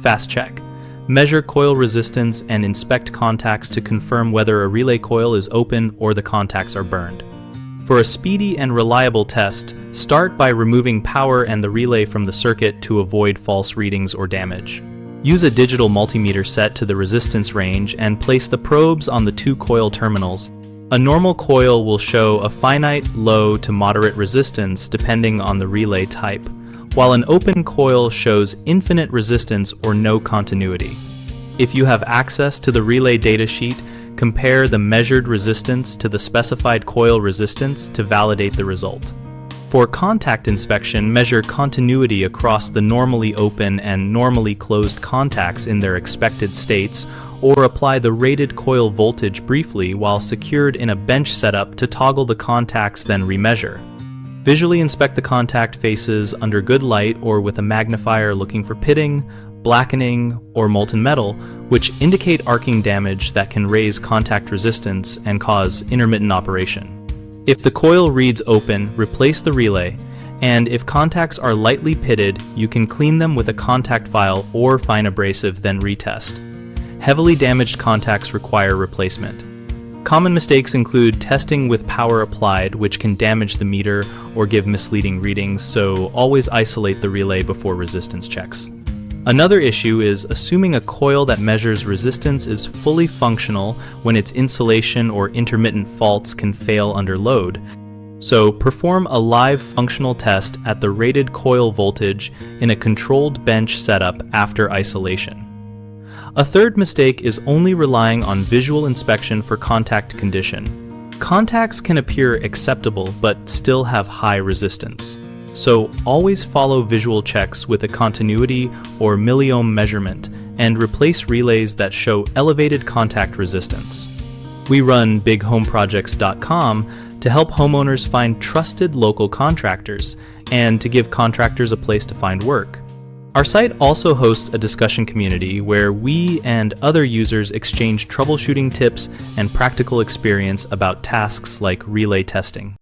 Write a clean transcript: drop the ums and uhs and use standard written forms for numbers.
Fast check. Measure coil resistance and inspect contacts to confirm whether a relay coil is open or the contacts are burned. For a speedy and reliable test, start by removing power and the relay from the circuit to avoid false readings or damage. Use a digital multimeter set to the resistance range and place the probes on the two coil terminals. A normal coil will show a finite, low to moderate resistance depending on the relay type, while an open coil shows infinite resistance or no continuity. If you have access to the relay datasheet, compare the measured resistance to the specified coil resistance to validate the result. For contact inspection, measure continuity across the normally open and normally closed contacts in their expected states, or apply the rated coil voltage briefly while secured in a bench setup to toggle the contacts, then remeasure. Visually inspect the contact faces under good light or with a magnifier looking for pitting, blackening, or molten metal, which indicate arcing damage that can raise contact resistance and cause intermittent operation. If the coil reads open, replace the relay, and if contacts are lightly pitted, you can clean them with a contact file or fine abrasive, then retest. Heavily damaged contacts require replacement. Common mistakes include testing with power applied, which can damage the meter or give misleading readings, so always isolate the relay before resistance checks. Another issue is assuming a coil that measures resistance is fully functional when its insulation or intermittent faults can fail under load. So perform a live functional test at the rated coil voltage in a controlled bench setup after isolation. A third mistake is only relying on visual inspection for contact condition. Contacts can appear acceptable but still have high resistance. So always follow visual checks with a continuity or milliohm measurement and replace relays that show elevated contact resistance. We run bighomeprojects.com to help homeowners find trusted local contractors and to give contractors a place to find work. Our site also hosts a discussion community where we and other users exchange troubleshooting tips and practical experience about tasks like relay testing.